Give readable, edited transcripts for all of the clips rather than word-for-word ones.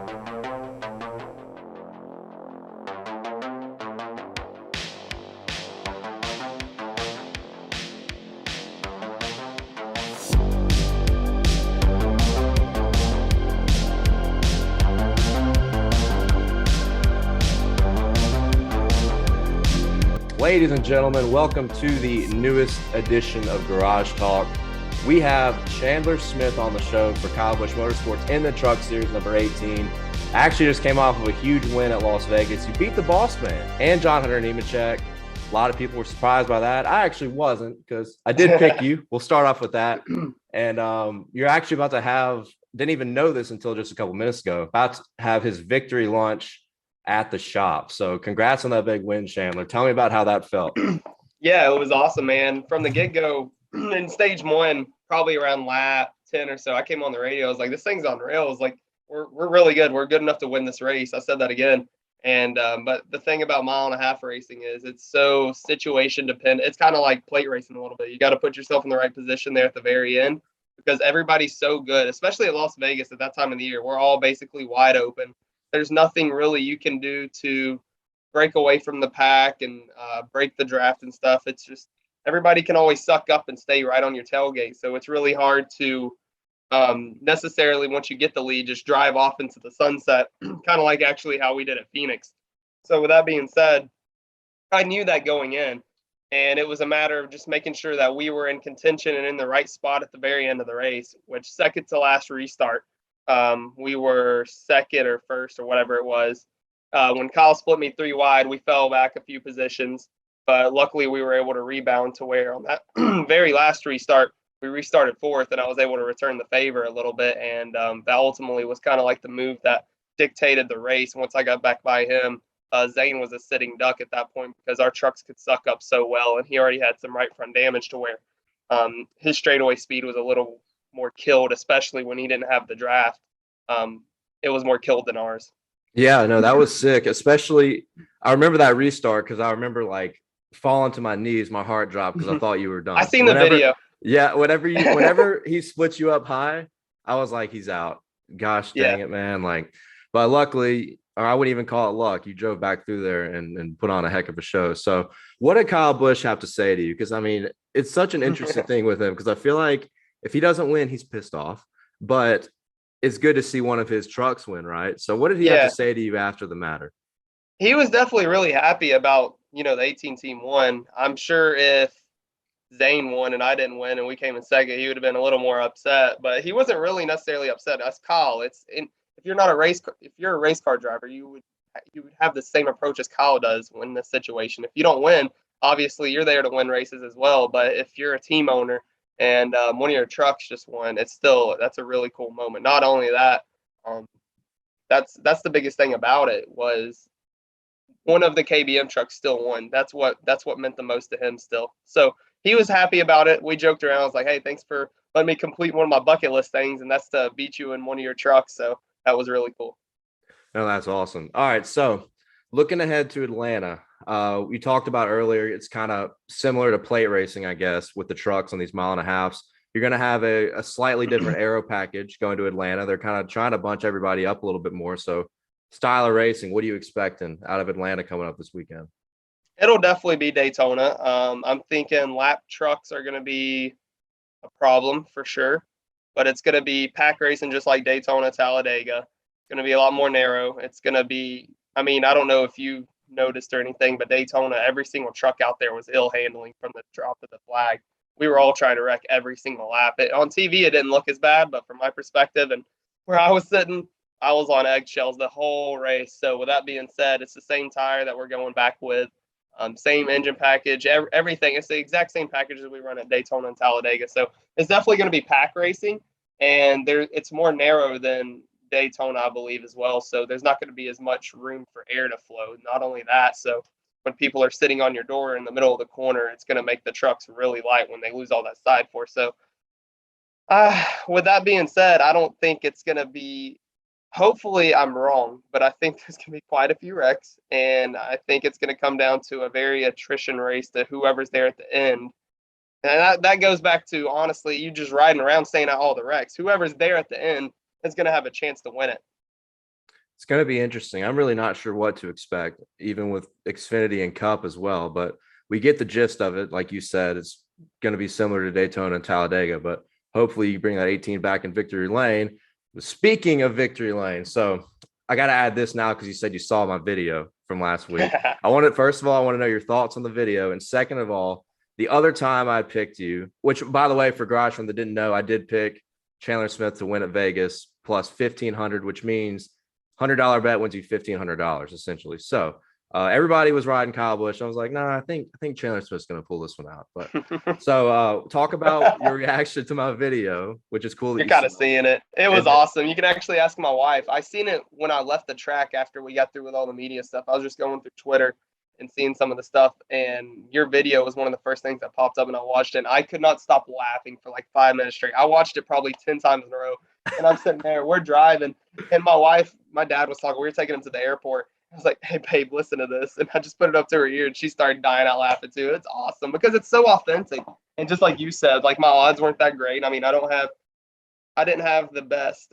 Ladies and gentlemen, welcome to the newest edition of Garage Talk. We have Chandler Smith on the show for Busch Motorsports in the Truck Series number 18. Actually just came off of a huge win at Las Vegas. You beat the boss man and John Hunter Nemechek. A lot of people were surprised by that. I actually wasn't because I did pick you. We'll start off with that. And you're actually about to have, didn't even know this until just a couple minutes ago, about to have his victory launch at the shop. So congrats on that big win, Chandler. Tell me about how that felt. Yeah, it was awesome, man. From the get-go in stage one, probably around lap 10 or so, I came on the radio. I was like, this thing's on rails. Like, we're really good. We're good enough to win this race. I said that again. And but the thing about mile and a half racing is it's so situation dependent. It's kind of like plate racing a little bit. You got to put yourself in the right position there at the very end because everybody's so good, especially at Las Vegas at that time of the year. We're all basically wide open. There's nothing really you can do to break away from the pack and break the draft and stuff. It's just everybody can always suck up and stay right on your tailgate. So it's really hard to necessarily, once you get the lead, just drive off into the sunset, kind of like actually how we did at Phoenix. So with that being said, I knew that going in, and it was a matter of just making sure that we were in contention and in the right spot at the very end of the race, which second to last restart. We were second or first or whatever it was. When Kyle split me 3 wide, we fell back a few positions, but luckily we were able to rebound to where on that very last restart, we restarted fourth and I was able to return the favor a little bit. And that ultimately was kind of like the move that dictated the race. Once I got back by him, Zane was a sitting duck at that point because our trucks could suck up so well. And he already had some right front damage to where his straightaway speed was a little more killed, especially when he didn't have the draft. It was more killed than ours. Yeah, no, that was sick. Especially, I remember that restart because I remember like falling to my knees, my heart dropped because I thought you were done. I seen the video. Yeah, whenever he splits you up high, I was like, he's out. Gosh dang it, man. Like, but luckily, or I wouldn't even call it luck. You drove back through there and put on a heck of a show. So what did Kyle Busch have to say to you? Because I mean, it's such an interesting thing with him because I feel like if he doesn't win, he's pissed off. But it's good to see one of his trucks win, right? So what did he have to say to you after the matter? He was definitely really happy about, the 18 team won. I'm sure if Zane won and I didn't win and we came in second, he would have been a little more upset, but he wasn't really necessarily upset. That's Kyle. If you're a race car driver, you would have the same approach as Kyle does in this situation. If you don't win, obviously you're there to win races as well. But if you're a team owner and one of your trucks just won, that's a really cool moment. Not only that, that's the biggest thing about it was one of the KBM trucks still won. That's what meant the most to him still. So he was happy about it. We joked around. I was like, hey, thanks for letting me complete one of my bucket list things, and that's to beat you in one of your trucks. So that was really cool. No, that's awesome. All right, so looking ahead to Atlanta, we talked about earlier, it's kind of similar to plate racing, I guess, with the trucks on these mile and a halves. You're going to have a slightly different aero package going to Atlanta. They're kind of trying to bunch everybody up a little bit more. So style of racing, what are you expecting out of Atlanta coming up this weekend? It'll definitely be Daytona. I'm thinking lap trucks are going to be a problem for sure, but it's going to be pack racing just like Daytona, Talladega. It's going to be a lot more narrow. It's going to be, I don't know if you noticed or anything, but Daytona, every single truck out there was ill handling from the drop of the flag. We were all trying to wreck every single lap. On TV, it didn't look as bad, but from my perspective and where I was sitting, I was on eggshells the whole race. So with that being said, it's the same tire that we're going back with. Same engine package, everything. It's the exact same package that we run at Daytona and Talladega. So it's definitely going to be pack racing, and it's more narrow than Daytona, I believe, as well. So there's not going to be as much room for air to flow. Not only that, so when people are sitting on your door in the middle of the corner, it's going to make the trucks really light when they lose all that side force. So with that being said, I don't think it's going to be hopefully I'm wrong, but I think there's going to be quite a few wrecks, and I think it's going to come down to a very attrition race to whoever's there at the end. And that goes back to, honestly, you just riding around saying out all the wrecks. Whoever's there at the end is going to have a chance to win it. It's going to be interesting. I'm really not sure what to expect, even with Xfinity and Cup as well. But we get the gist of it. Like you said, it's going to be similar to Daytona and Talladega, but hopefully you bring that 18 back in victory lane. Speaking of victory lane, so I got to add this now because you said you saw my video from last week. First of all, I want to know your thoughts on the video. And second of all, the other time I picked you, which by the way, for Garage Fund that didn't know, I did pick Chandler Smith to win at Vegas plus 1,500, which means $100 bet wins you $1,500 essentially. So everybody was riding Kyle Busch. I was like, nah, I think Chandler Smith's going to pull this one out. But so talk about your reaction to my video, which is cool. You're kind of seeing it. It was awesome. You can actually ask my wife. I seen it when I left the track after we got through with all the media stuff. I was just going through Twitter and seeing some of the stuff, and your video was one of the first things that popped up, and I watched it, and I could not stop laughing for like 5 minutes straight. I watched it probably 10 times in a row, and I'm sitting there, we're driving, and my dad was talking, we were taking him to the airport. I was like, hey, babe, listen to this, and I just put it up to her ear, and she started dying out laughing too. It's awesome because it's so authentic, and just like you said, like my odds weren't that great. I mean, I didn't have the best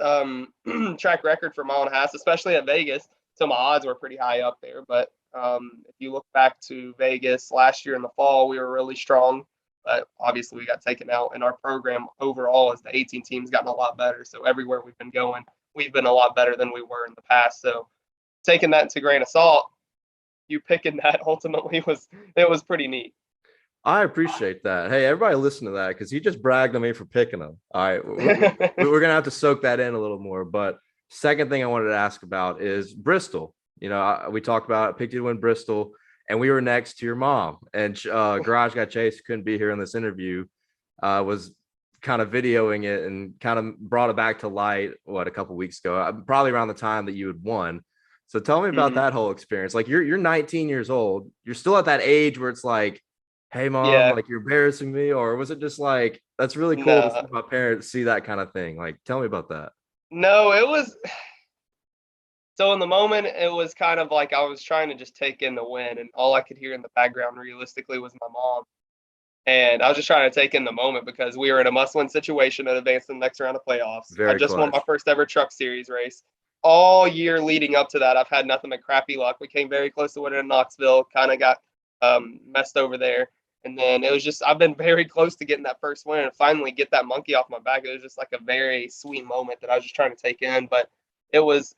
track record for mile and a half, especially at Vegas, so my odds were pretty high up there, but if you look back to Vegas last year in the fall, we were really strong, but obviously we got taken out. And our program overall as the 18 teams gotten a lot better. So everywhere we've been going, we've been a lot better than we were in the past. So taking that into grain of salt, you picking that ultimately was pretty neat. I appreciate that. Hey, everybody listen to that because he just bragged on me for picking them. All right. We're going to have to soak that in a little more. But second thing I wanted to ask about is Bristol. You know, we talked about picked you to win Bristol, and we were next to your mom. And Garage Guy Chase, who couldn't be here in this interview, was kind of videoing it and kind of brought it back to light, a couple weeks ago, probably around the time that you had won. So tell me about that whole experience. Like you're 19 years old. You're still at that age where it's like, hey, mom, like you're embarrassing me. Or was it just like, that's really cool to see my parents see that kind of thing? Like, tell me about that. No, it was. So in the moment, it was kind of like I was trying to just take in the win, and all I could hear in the background realistically was my mom. And I was just trying to take in the moment because we were in a must-win situation and advanced to the next round of playoffs. I just won my first ever Truck Series race. All year leading up to that, I've had nothing but crappy luck. We came very close to winning in Knoxville, kind of got messed over there. And then it was just, I've been very close to getting that first win and finally get that monkey off my back. It was just like a very sweet moment that I was just trying to take in. But it was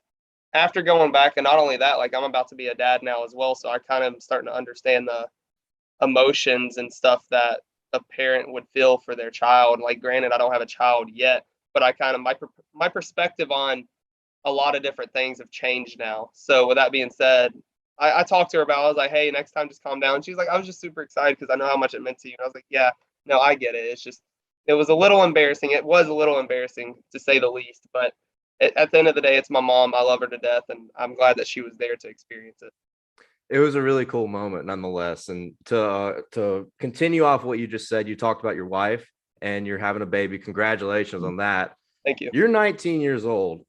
after going back, and not only that, like I'm about to be a dad now as well. So I kind of am starting to understand the emotions and stuff that a parent would feel for their child. Like, granted, I don't have a child yet, but I kind of, my perspective on a lot of different things have changed now. So with that being said, I talked to her about, I was like, hey, next time just calm down. She's like, I was just super excited because I know how much it meant to you. And I was like, yeah, no, I get it. It's just, it was a little embarrassing. It was a little embarrassing to say the least, but at the end of the day, it's my mom. I love her to death, and I'm glad that she was there to experience it. It was a really cool moment nonetheless. And to continue off what you just said, you talked about your wife and you're having a baby. Congratulations on that. Thank you. You're 19 years old.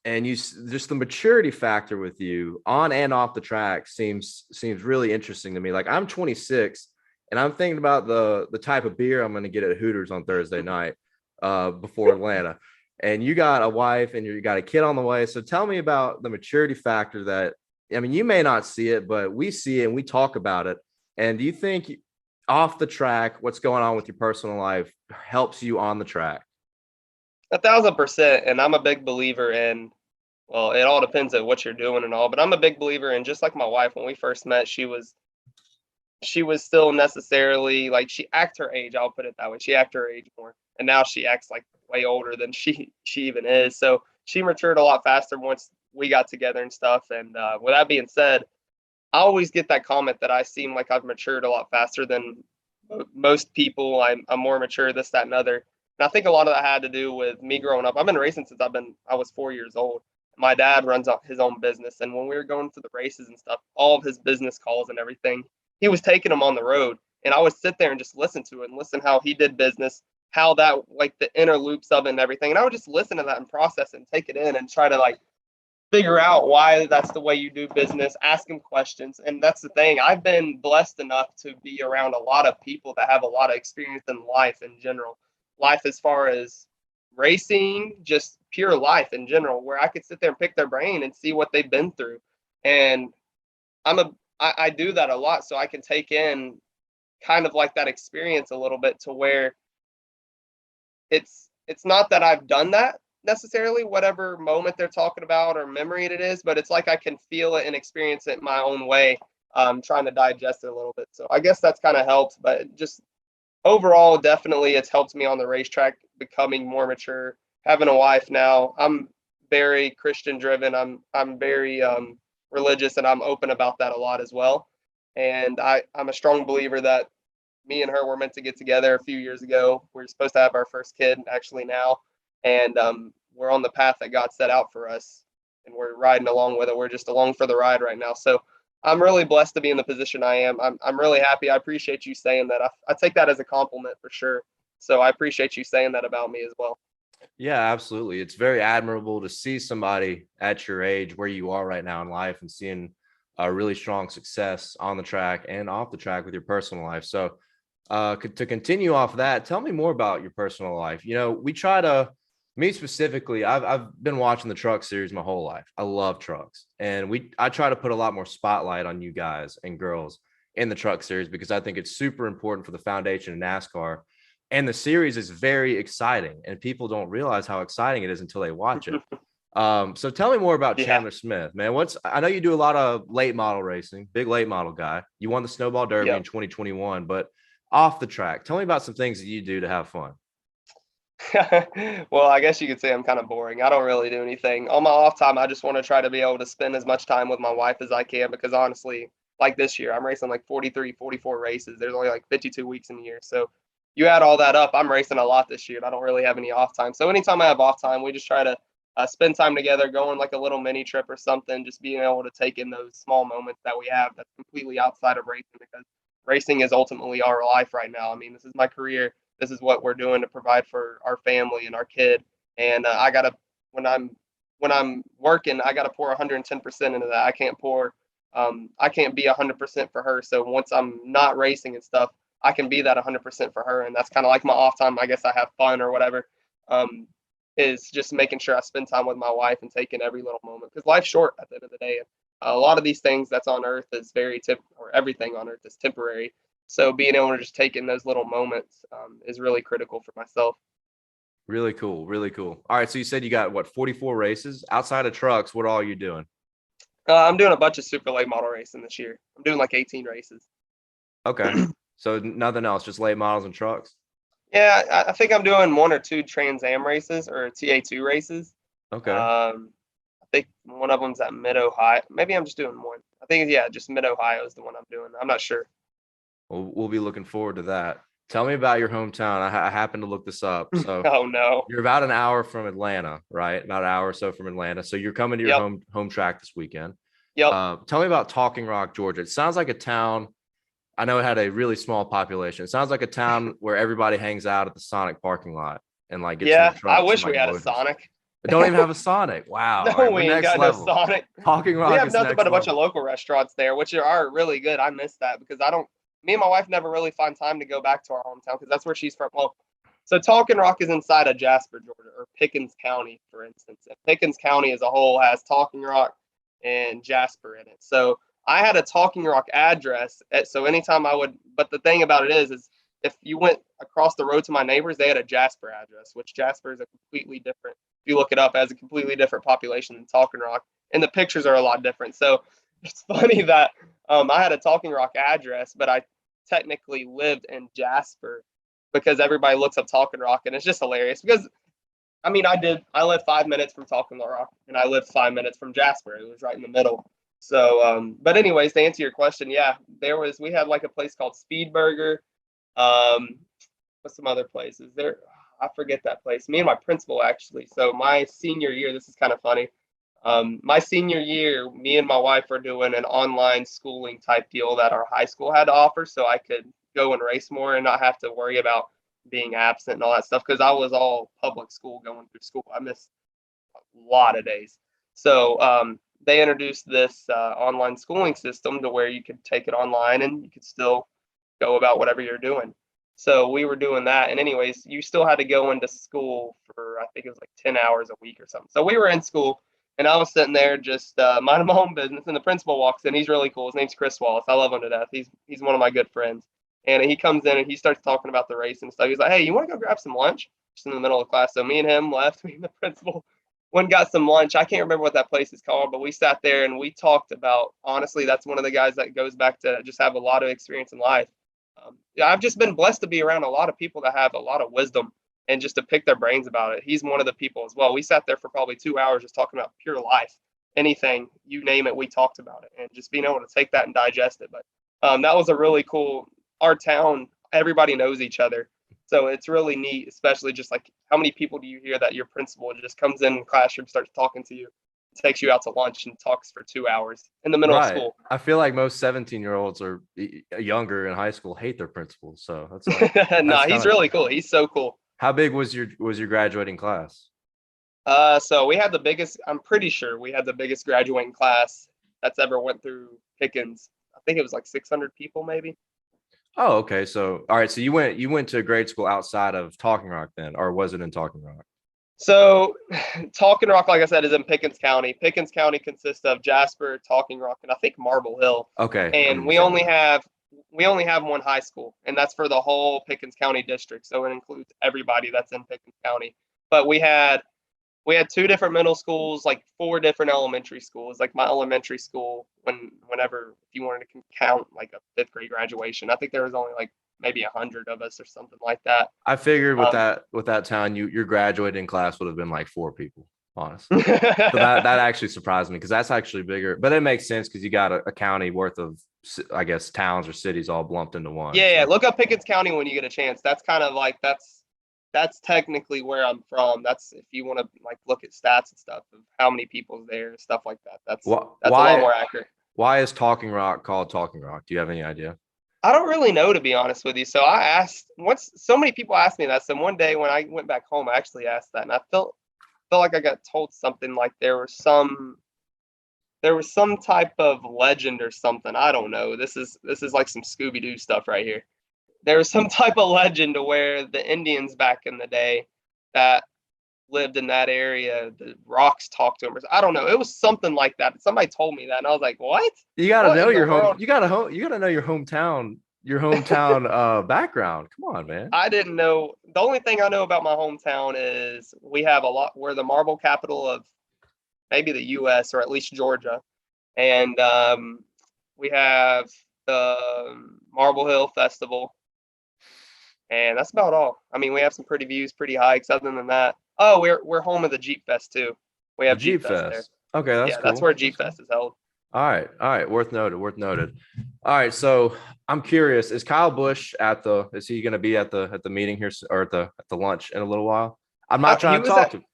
And you just the maturity factor with you on and off the track seems really interesting to me. Like I'm 26 and I'm thinking about the type of beer I'm going to get at Hooters on Thursday night before Atlanta. And you got a wife and you got a kid on the way. So tell me about the maturity factor that, I mean, you may not see it, but we see it and we talk about it. And do you think off the track, what's going on with your personal life helps you on the track? 1,000%. And I'm a big believer in, well, it all depends on what you're doing and all, but I'm a big believer in, just like my wife, when we first met, she was still necessarily like, she act her age. I'll put it that way. She act her age more. And now she acts like way older than she even is. So she matured a lot faster once we got together and stuff. And with that being said, I always get that comment that I seem like I've matured a lot faster than most people. I'm more mature, this, that, and other. And I think a lot of that had to do with me growing up. I've been racing since I was 4 years old. My dad runs his own business. And when we were going to the races and stuff, all of his business calls and everything, he was taking them on the road. And I would sit there and just listen to it and listen how he did business, how that, like the inner loops of it and everything. And I would just listen to that and process it and take it in and try to like figure out why that's the way you do business, ask him questions. And that's the thing. I've been blessed enough to be around a lot of people that have a lot of experience in life in general. Life as far as racing, just pure life in general, where I could sit there and pick their brain and see what they've been through. And I do that a lot, so I can take in kind of like that experience a little bit, to where it's not that I've done that necessarily, whatever moment they're talking about or memory it is, but it's like I can feel it and experience it my own way, trying to digest it a little bit. So I guess that's kind of helped, but just overall, definitely it's helped me on the racetrack, becoming more mature, having a wife now. I'm very Christian driven. I'm very religious, and I'm open about that a lot as well. And I'm a strong believer that me and her were meant to get together a few years ago. We are supposed to have our first kid actually now, and we're on the path that God set out for us, and we're riding along with it. We're just along for the ride right now. So I'm really blessed to be in the position I am. I'm really happy. I appreciate you saying that. I take that as a compliment for sure. So I appreciate you saying that about me as well. Yeah, absolutely. It's very admirable to see somebody at your age, where you are right now in life, and seeing a really strong success on the track and off the track with your personal life. So to continue off that, tell me more about your personal life. You know, we try to, me specifically, I've been watching the truck series my whole life. I love trucks, and I try to put a lot more spotlight on you guys and girls in the truck series, because I think it's super important for the foundation of NASCAR. And the series is very exciting, and people don't realize how exciting it is until they watch it. So tell me more about Yeah. Chandler Smith, man. I know you do a lot of late model racing, big late model guy. You won the Snowball Derby in 2021, but off the track, tell me about some things that you do to have fun. Well, I guess you could say I'm kind of boring. I don't really do anything. On my off time, I just want to try to be able to spend as much time with my wife as I can, because honestly, like this year, I'm racing like 43, 44 races. There's only like 52 weeks in the year. So you add all that up, I'm racing a lot this year, and I don't really have any off time. So anytime I have off time, we just try to spend time together, going like a little mini trip or something, just being able to take in those small moments that we have that's completely outside of racing, because racing is ultimately our life right now. I mean, this is my career. This is what we're doing to provide for our family and our kid. And I gotta, when I'm working, I gotta pour 110% into that. I can't be 100% for her. So once I'm not racing and stuff, I can be that 100% for her. And that's kind of like my off time. I guess I have fun or whatever. Is just making sure I spend time with my wife and taking every little moment, because life's short at the end of the day. A lot of these things that's on earth is or everything on earth is temporary. So being able to just take in those little moments is really critical for myself. Really cool. Really cool. All right. So you said you got 44 races outside of trucks. What all are you doing? I'm doing a bunch of super late model racing this year. I'm doing like 18 races. Okay. So nothing else, just late models and trucks. Yeah, I think I'm doing one or two Trans Am races or TA2 races. Okay. I think one of them's at Mid Ohio. Maybe I'm just doing one. I think, yeah, just Mid Ohio is the one I'm doing. I'm not sure. Well, we'll be looking forward to that. Tell me about your hometown. I happened to look this up. So Oh, no. you're about an hour from Atlanta, right? About an hour or so from Atlanta. So you're coming to your Yep. home track this weekend. Yep. Tell me about Talking Rock, Georgia. It sounds like a town. I know it had a really small population. It sounds like a town where everybody hangs out at the Sonic parking lot and like gets in Yeah, their trucks I wish and we like had a loiters. Sonic. It don't even have a Sonic. Wow. No, All right, we're we ain't next got level. no Sonic. Talking Rock We have is nothing next but a bunch of level. local restaurants there, which are really good. I miss that because me and my wife never really find time to go back to our hometown because that's where she's from. Well, so Talking Rock is inside of Jasper, Georgia, or Pickens County, for instance. And Pickens County as a whole has Talking Rock and Jasper in it. So I had a Talking Rock address. So anytime but the thing about it is if you went across the road to my neighbors, they had a Jasper address, which Jasper is a completely different, if you look it up, as a completely different population than Talking Rock. And the pictures are a lot different. So it's funny that I had a Talking Rock address, but I technically lived in Jasper because everybody looks up Talking Rock, and it's just hilarious because I mean I lived 5 minutes from Talking Rock and I lived 5 minutes from Jasper. It was right in the middle. So but anyways, to answer your question, yeah, we had like a place called Speed Burger. What's some other places there? I forget that place. Me and my principal actually. So my senior year, this is kind of funny. My senior year, me and my wife were doing an online schooling type deal that our high school had to offer, so I could go and race more and not have to worry about being absent and all that stuff because I was all public school going through school. I missed a lot of days. So they introduced this online schooling system to where you could take it online and you could still go about whatever you're doing. So we were doing that. And anyways, you still had to go into school for, I think it was like 10 hours a week or something. So we were in school and I was sitting there just minding my own business. And the principal walks in. He's really cool. His name's Chris Wallace. I love him to death. He's one of my good friends. And he comes in and he starts talking about the race and stuff. He's like, hey, you want to go grab some lunch? Just in the middle of class. So me and him left, me and the principal went and got some lunch. I can't remember what that place is called, but we sat there and we talked about, honestly, that's one of the guys that goes back to just have a lot of experience in life. Yeah, I've just been blessed to be around a lot of people that have a lot of wisdom and just to pick their brains about it. He's one of the people as well. We sat there for probably 2 hours just talking about pure life, anything, you name it, we talked about it, and just being able to take that and digest it. But that was a really cool, our town, everybody knows each other. So it's really neat, especially just like how many people do you hear that your principal just comes in the classroom, starts talking to you, takes you out to lunch and talks for 2 hours in the middle of Right. school. I feel like most 17-year-olds or younger in high school hate their principals. So that's like, Nah, he's really cool. He's so cool. How big was your graduating class? So we had the biggest, I'm pretty sure we had the biggest graduating class that's ever went through Pickens. I think it was like 600 people maybe. Oh, okay. So, all right. So you went to grade school outside of Talking Rock then, or was it in Talking Rock? So Talking Rock, like I said, is in Pickens County. Pickens County consists of Jasper, Talking Rock, and I think Marble Hill. Okay. And we only have one high school, and that's for the whole Pickens County district. So it includes everybody that's in Pickens County. But we had two different middle schools, like four different elementary schools. Like my elementary school, whenever if you wanted to count like a fifth grade graduation, I think there was only like maybe 100 of us or something like that. I figured with that town, your graduating class would have been like 4 people, honestly. So that actually surprised me because that's actually bigger. But it makes sense because you got a county worth of, I guess, towns or cities all lumped into one. Yeah, look up Pickens County when you get a chance. That's kind of like that's technically where I'm from. That's if you want to like look at stats and stuff of how many people's there and stuff like that. That's a lot more accurate. Why is Talking Rock called Talking Rock? Do you have any idea? I don't really know, to be honest with you. So I asked once. So many people asked me that. So one day when I went back home, I actually asked that, and I felt like I got told something like there was some type of legend or something. I don't know. This is like some Scooby-Doo stuff right here. There was some type of legend to where the Indians back in the day that lived in that area, the rocks talked to them. I don't know. It was something like that. Somebody told me that, and I was like, "What?" You got to know your home. You got to know your hometown. Your hometown background. Come on, man. I didn't know. The only thing I know about my hometown is we have a lot. We're the marble capital of maybe the U.S. or at least Georgia, and we have the Marble Hill Festival. And that's about all. I mean, we have some pretty views, pretty hikes. Other than that, oh, we're home of the Jeep Fest too. We have Jeep Fest there. Okay, that's cool. That's where Jeep Fest is held. All right. Worth noted. All right, so I'm curious: is Kyle Busch is he going to be at the meeting here or at the lunch in a little while? I'm not trying to talk to him.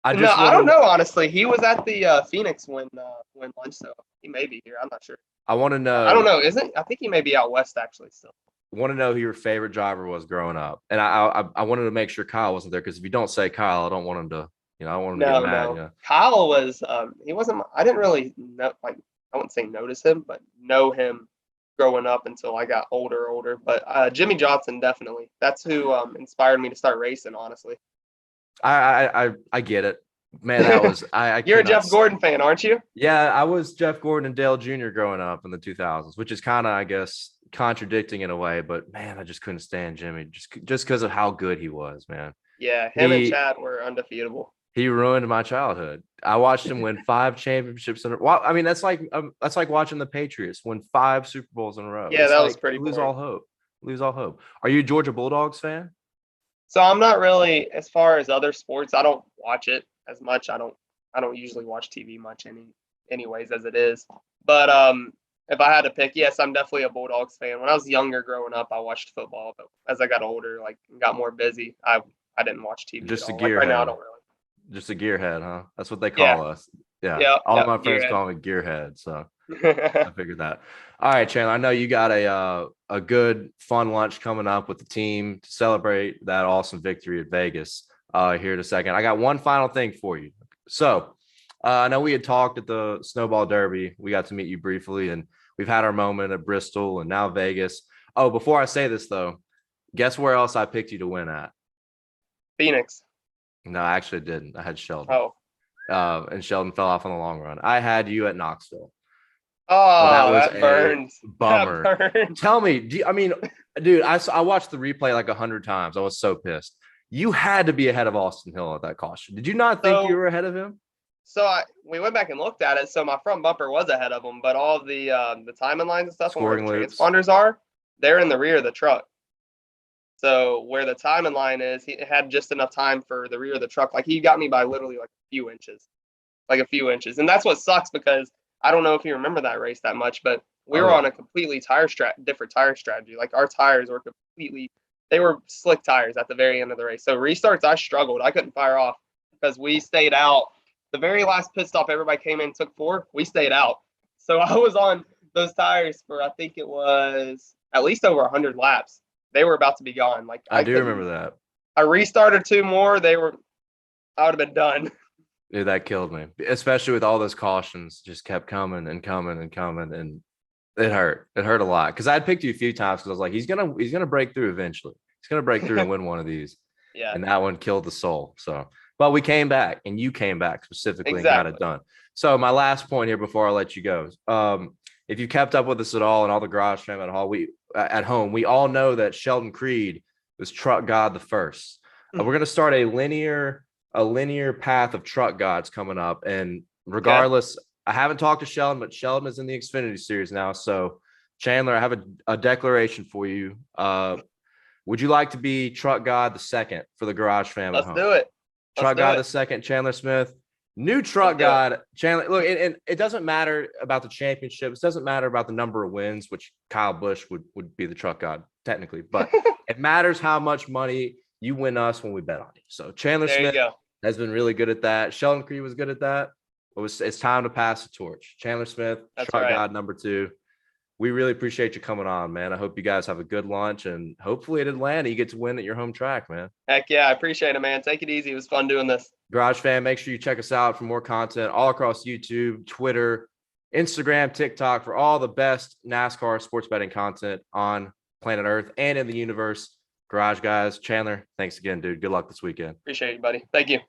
I don't know. Honestly, he was at the Phoenix when lunch, so he may be here. I'm not sure. I want to know. I don't know. I think he may be out west actually still. Want to know who your favorite driver was growing up, and I wanted to make sure Kyle wasn't there because if you don't say Kyle, I don't want him to, I want him to get mad. No. Kyle was he wasn't. I didn't really know, like I wouldn't say notice him, but know him growing up until I got older. But Jimmy Johnson definitely. That's who inspired me to start racing. Honestly, I get it, man. That was You're a Jeff Gordon fan, aren't you? Yeah, I was Jeff Gordon and Dale Jr. growing up in the 2000s, which is kind of, I guess, contradicting in a way, but man, I just couldn't stand Jimmy just because of how good he was, man. Yeah, him and Chad were undefeatable. He ruined my childhood. I watched him win 5 championships in a row. I mean, that's like watching the Patriots win 5 Super Bowls in a row. Yeah, that was pretty. Lose all hope. Are you a Georgia Bulldogs fan? So I'm not really, as far as other sports, I don't watch it as much. I don't usually watch TV much anyways as it is. But if I had to pick, yes, I'm definitely a Bulldogs fan. When I was younger growing up, I watched football, but as I got older, like got more busy, I didn't watch TV. Just at all. a gearhead. Right now, I don't really. Just a gearhead, huh? That's what they call us. Yeah. All of my friends call me gearhead. So I figured that. All right, Chandler. I know you got a good, fun lunch coming up with the team to celebrate that awesome victory at Vegas here in a second. I got one final thing for you. So I know we had talked at the Snowball Derby. We got to meet you briefly, and we've had our moment at Bristol and now Vegas. Oh, before I say this, though, Guess where else I picked you to win at? Phoenix. No, I actually didn't. I had Sheldon. Oh. And Sheldon fell off on the long run. I had you at Knoxville. Oh, that was that burns. bummer. That burns. Tell me, dude, I watched the replay like 100 times. I was so pissed. You had to be ahead of Austin Hill at that caution. Did you not think you were ahead of him? So we went back and looked at it. So my front bumper was ahead of him, but all the timing lines and stuff, where the transponders are, they're in the rear of the truck. So where the timing line is, he had just enough time for the rear of the truck. Like he got me by literally like a few inches. And that's what sucks, because I don't know if you remember that race that much, but we were on a completely different tire strategy. Like our tires were they were slick tires at the very end of the race. So restarts, I struggled. I couldn't fire off because we stayed out. The very last pit stop, everybody came in, took 4. We stayed out. So I was on those tires for, I think it was at least over 100 laps. They were about to be gone. Like I do remember that. I restarted 2 more. I would have been done. Dude, that killed me, especially with all those cautions just kept coming and coming and coming, and it hurt. It hurt a lot because I had picked you a few times because I was like, he's gonna break through eventually. He's gonna break through and win one of these. Yeah. And that one killed the soul. So, but we came back, and you came back specifically and got it done. So my last point here before I let you go, if you kept up with us at all and all the garage fam at home, we all know that Sheldon Creed was Truck God the first. We're gonna start a linear path of truck gods coming up, and regardless, I haven't talked to Sheldon, but Sheldon is in the Xfinity series now. So Chandler, I have a declaration for you. Would you like to be truck god the second for the garage fam at home? Let's do it. Truck god the second, Chandler Smith, new truck god. Chandler, look, and it doesn't matter about the championships. It doesn't matter about the number of wins, which Kyle Busch would be the truck god technically, but it matters how much money you win us when we bet on you. So Chandler Smith has been really good at that. Sheldon Creed was good at that. It's time to pass the torch. Chandler Smith, truck god number 2. We really appreciate you coming on, man. I hope you guys have a good lunch, and hopefully at Atlanta you get to win at your home track, man. Heck yeah, I appreciate it, man. Take it easy. It was fun doing this. Garage fan, make sure you check us out for more content all across YouTube, Twitter, Instagram, TikTok, for all the best NASCAR sports betting content on planet Earth and in the universe. Garage guys, Chandler, thanks again, dude. Good luck this weekend. Appreciate you, buddy. Thank you.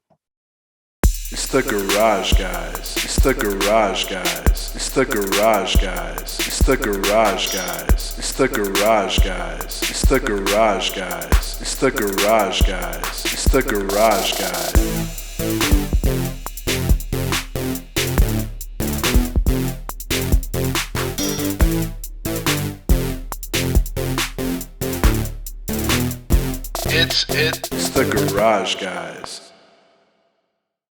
It's the Garage Guys. It's the Garage Guys. It's the Garage Guys. It's the Garage Guys. It's the Garage Guys. It's the Garage Guys. It's the Garage Guys. It's the Garage Guys. It's the Garage Guys.